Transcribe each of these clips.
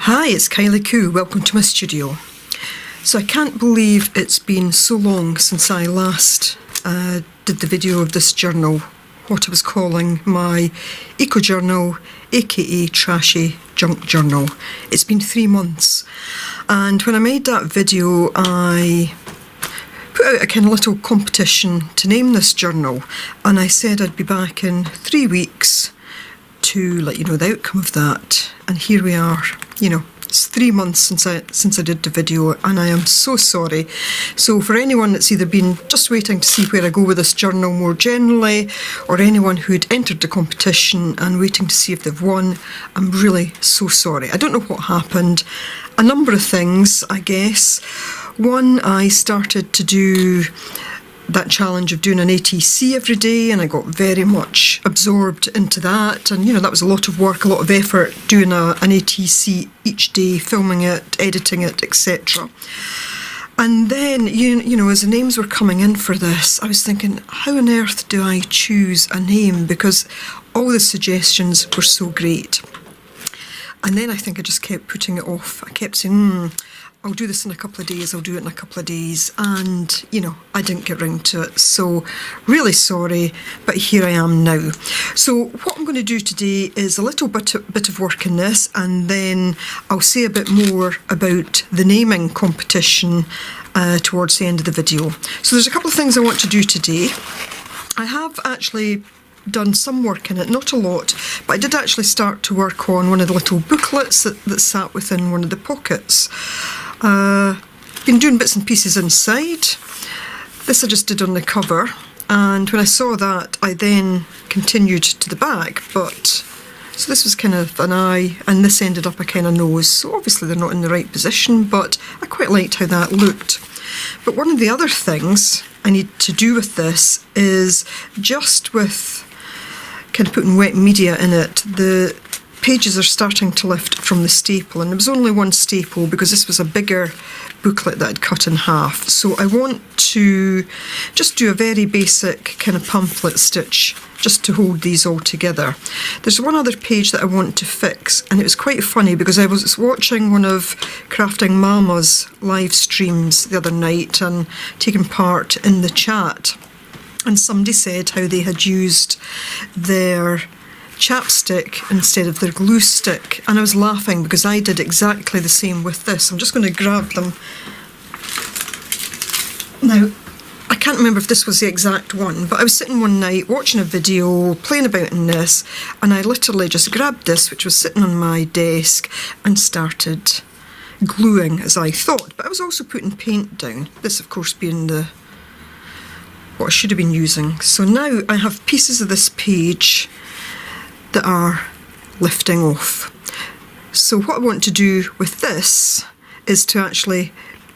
Hi, it's Kylie Koo. Welcome to my studio. So I can't believe it's been so long since I last did the video of this journal, what I was calling my eco journal, aka Trashy junk journal. It's been 3 months, and when I made that video I put out a kind of little competition to name this journal, and I said I'd be back in 3 weeks to let you know the outcome of that. And here we are. You know, it's 3 months since I did the video, and I am so sorry. So for anyone that's either been just waiting to see where I go with this journal more generally, or anyone who'd entered the competition and waiting to see if they've won, I'm really so sorry. I don't know what happened. A number of things, I guess. One, I started to do that challenge of doing an ATC every day, and I got very much absorbed into that, and you know, that was a lot of work, a lot of effort, doing an ATC each day, filming it, editing it, etc. And then, you know, as the names were coming in for this, I was thinking, how on earth do I choose a name, because all the suggestions were so great. And then I think I just kept putting it off. I kept saying, I'll do this in a couple of days, I'll do it in a couple of days, and you know, I didn't get round to it, so really sorry, but here I am now. So what I'm going to do today is a little bit of work in this, and then I'll say a bit more about the naming competition towards the end of the video. So there's a couple of things I want to do today. I have actually done some work in it, not a lot, but I did actually start to work on one of the little booklets that sat within one of the pockets. Been doing bits and pieces inside. This I just did on the cover, and when I saw that I then continued to the back, but so this was kind of an eye and this ended up a kind of nose, so obviously they're not in the right position, but I quite liked how that looked. But one of the other things I need to do with this is, just with kind of putting wet media in it, the pages are starting to lift from the staple, and there was only one staple because this was a bigger booklet that I'd cut in half. So I want to just do a very basic kind of pamphlet stitch just to hold these all together. There's one other page that I want to fix, and it was quite funny because I was watching one of Crafting Mama's live streams the other night and taking part in the chat, and somebody said how they had used their chapstick instead of their glue stick, and I was laughing because I did exactly the same with this. I'm just going to grab them now. I can't remember if this was the exact one, but I was sitting one night watching a video, playing about in this, and I literally just grabbed this, which was sitting on my desk, and started gluing as I thought. But I was also putting paint down, this of course being what I should have been using. So now I have pieces of this page that are lifting off. So what I want to do with this is to actually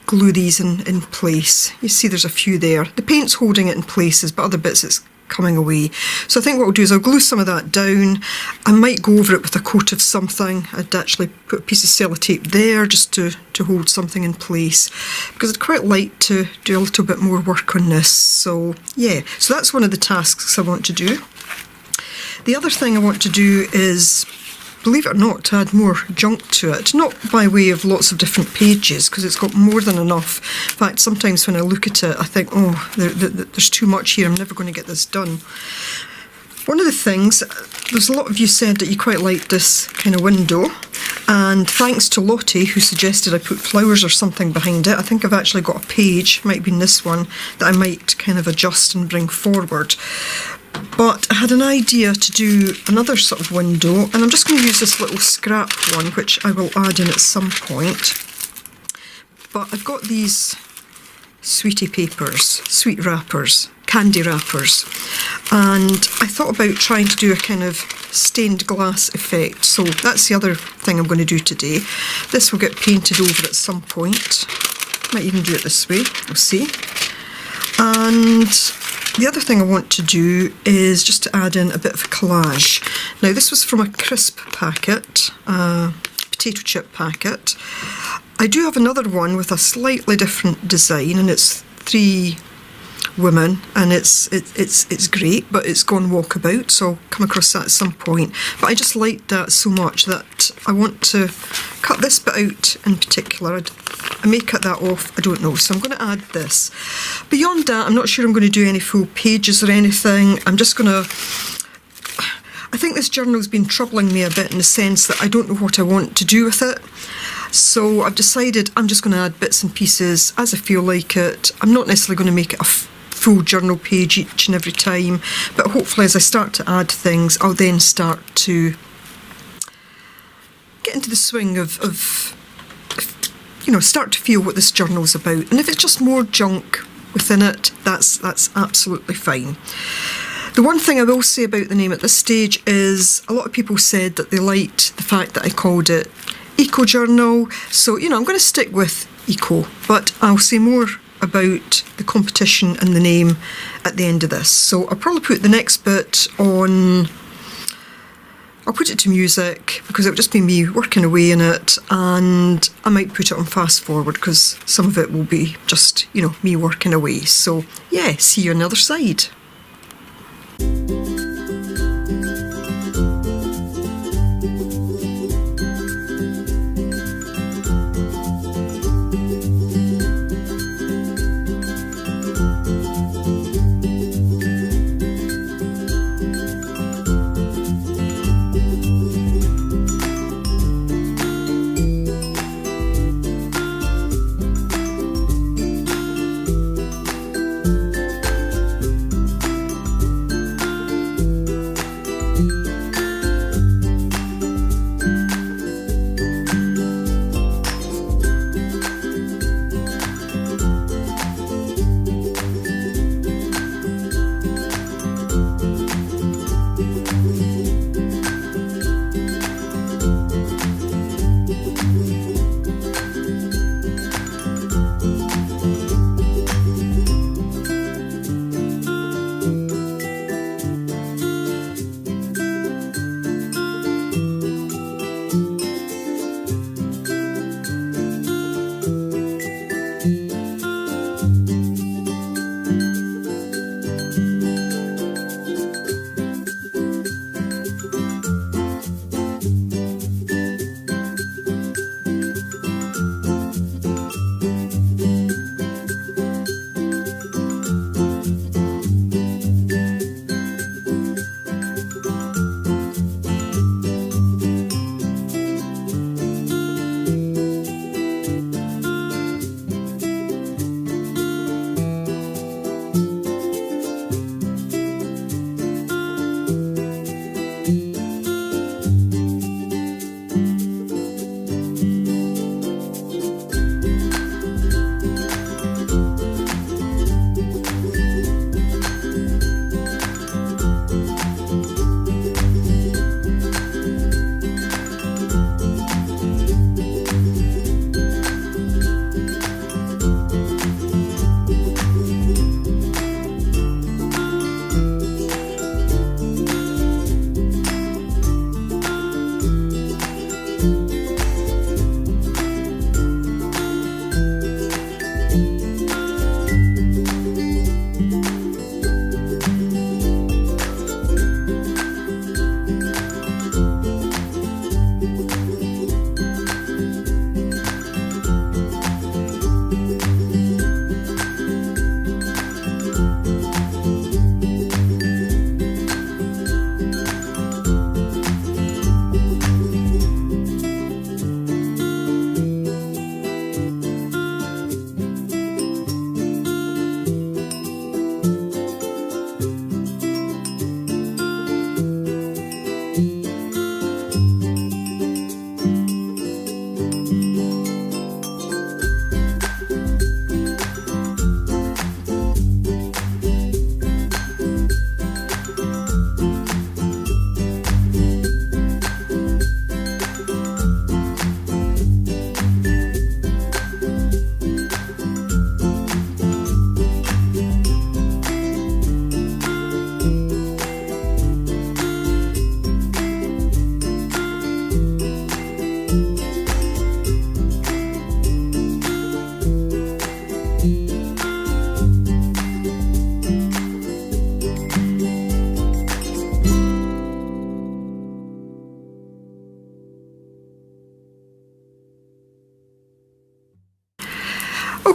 glue these in place. You see there's a few there. The paint's holding it in places, but other bits it's coming away. So I think what I'll do is I'll glue some of that down. I might go over it with a coat of something. I'd actually put a piece of sellotape there just to hold something in place, because I'd quite like to do a little bit more work on this. So yeah, so that's one of the tasks I want to do. The other thing I want to do is, believe it or not, to add more junk to it. Not by way of lots of different pages, because it's got more than enough. In fact, sometimes when I look at it, I think, oh, there's too much here, I'm never going to get this done. One of the things, there's a lot of you said that you quite liked this kind of window, and thanks to Lottie, who suggested I put flowers or something behind it. I think I've actually got a page, might be in this one, that I might kind of adjust and bring forward. But I had an idea to do another sort of window, and I'm just going to use this little scrap one, which I will add in at some point. But I've got these sweetie papers, sweet wrappers, candy wrappers, and I thought about trying to do a kind of stained glass effect. So that's the other thing I'm going to do today. This will get painted over at some point. Might even do it this way, we'll see. And the other thing I want to do is just to add in a bit of collage. Now this was from a crisp packet, potato chip packet. I do have another one with a slightly different design, and it's 3 women, and it's great, but it's gone walkabout, so I'll come across that at some point. But I just liked that so much that I want to cut this bit out in particular. I may cut that off, I don't know. So I'm going to add this. Beyond that, I'm not sure I'm going to do any full pages or anything. I'm just going to... I think this journal's been troubling me a bit in the sense that I don't know what I want to do with it. So I've decided I'm just going to add bits and pieces as I feel like it. I'm not necessarily going to make it a full journal page each and every time, but hopefully as I start to add things, I'll then start to get into the swing of start to feel what this journal's about. And if it's just more junk within it, that's absolutely fine. The one thing I will say about the name at this stage is a lot of people said that they liked the fact that I called it Eco Journal. So, I'm going to stick with Eco, but I'll say more about the competition and the name at the end of this. So I'll probably put the next bit on... I'll put it to music because it'll just be me working away in it, and I might put it on fast forward because some of it will be just, me working away. So yeah, see you on the other side.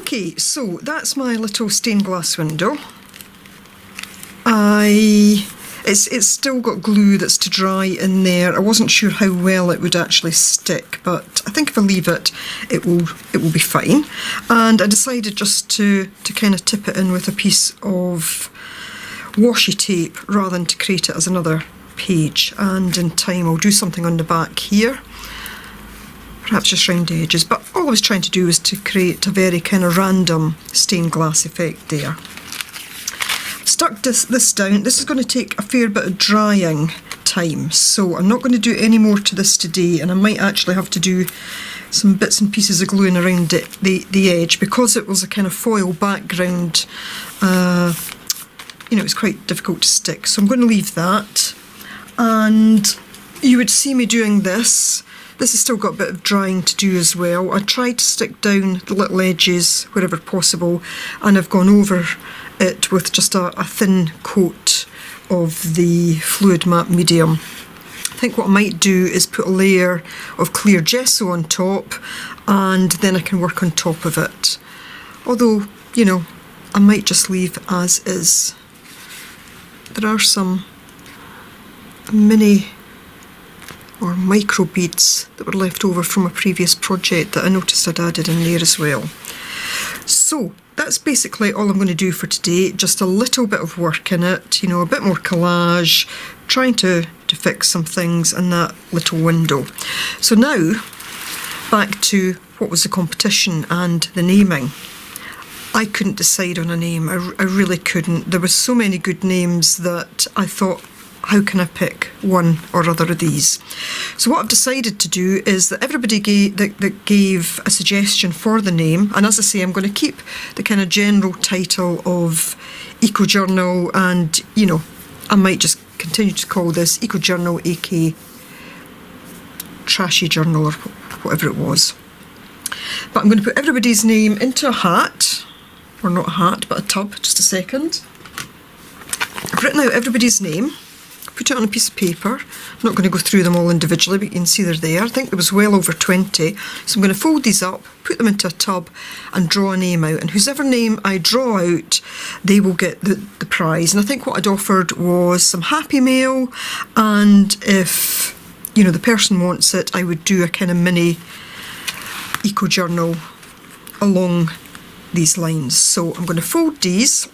Okay, so that's my little stained glass window. It's still got glue that's to dry in there. I wasn't sure how well it would actually stick, but I think if I leave it, it will be fine. And I decided just to kind of tip it in with a piece of washi tape rather than to create it as another page. And in time I'll do something on the back here, perhaps just round the edges, but all I was trying to do was to create a very kind of random stained glass effect there. Stuck this down. This is going to take a fair bit of drying time, so I'm not going to do any more to this today, and I might actually have to do some bits and pieces of gluing around the edge, because it was a kind of foil background. It was quite difficult to stick, so I'm going to leave that. And you would see me doing this. This has still got a bit of drying to do as well. I tried to stick down the little edges wherever possible, and I've gone over it with just a thin coat of the fluid matte medium. I think what I might do is put a layer of clear gesso on top, and then I can work on top of it. Although, I might just leave as is. There are some mini or micro beads that were left over from a previous project that I noticed I'd added in there as well. So that's basically all I'm going to do for today. Just a little bit of work in it, a bit more collage, trying to fix some things in that little window. So now back to what was the competition and the naming. I couldn't decide on a name. I really couldn't. There were so many good names that I thought, how can I pick one or other of these? So what I've decided to do is that everybody that gave a suggestion for the name, and as I say, I'm going to keep the kind of general title of Eco Journal, and I might just continue to call this Eco Journal, aka Trashy Journal, or whatever it was. But I'm going to put everybody's name into a hat, or not a hat, but a tub. Just a second. I've written out everybody's name. Put it on a piece of paper. I'm not going to go through them all individually, but you can see they're there. I think there was well over 20. So I'm going to fold these up, put them into a tub, and draw a name out. And whosever name I draw out, they will get the prize. And I think what I'd offered was some Happy Mail, and if the person wants it, I would do a kind of mini eco journal along these lines. So I'm going to fold these,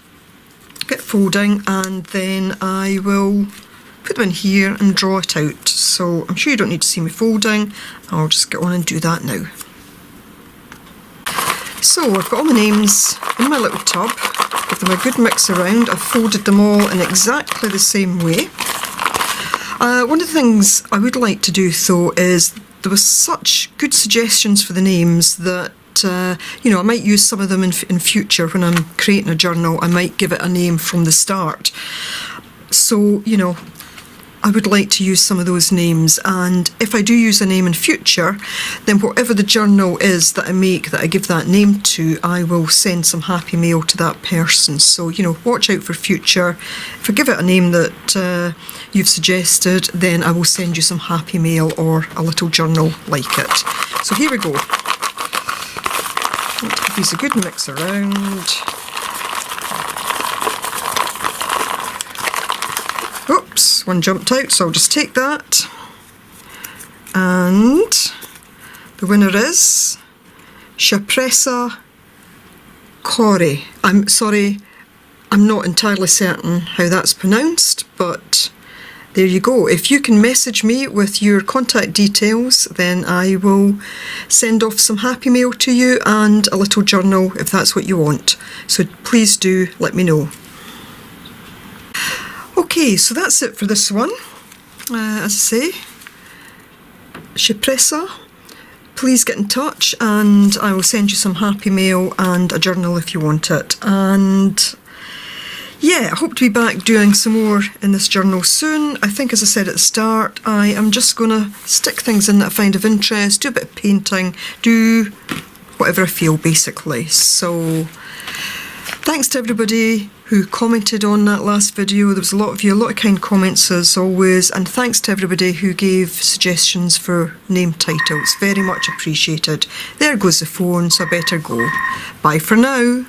get folding, and then I will put them in here and draw it out. So I'm sure you don't need to see me folding. I'll just get on and do that now. So I've got all my names in my little tub. Give them a good mix around. I've folded them all in exactly the same way. One of the things I would like to do though is there was such good suggestions for the names that I might use some of them in future when I'm creating a journal. I might give it a name from the start. So, I would like to use some of those names, and if I do use a name in future, then whatever the journal is that I make that I give that name to, I will send some Happy Mail to that person. So, watch out for future. If I give it a name that you've suggested, then I will send you some Happy Mail or a little journal like it. So here we go. Give these a good mix around. Oops, one jumped out, so I'll just take that. And the winner is Shapresa Corey. I'm sorry, I'm not entirely certain how that's pronounced, but there you go. If you can message me with your contact details, then I will send off some Happy Mail to you and a little journal if that's what you want. So please do let me know. Okay, so that's it for this one. As I say, Shapresa, please get in touch and I will send you some Happy Mail and a journal if you want it. And yeah, I hope to be back doing some more in this journal soon. I think, as I said at the start, I am just going to stick things in that I find of interest, do a bit of painting, do whatever I feel basically. So thanks to everybody who commented on that last video. There was a lot of you, a lot of kind comments as always, and thanks to everybody who gave suggestions for name titles. Very much appreciated. There goes the phone, so I better go. Bye for now.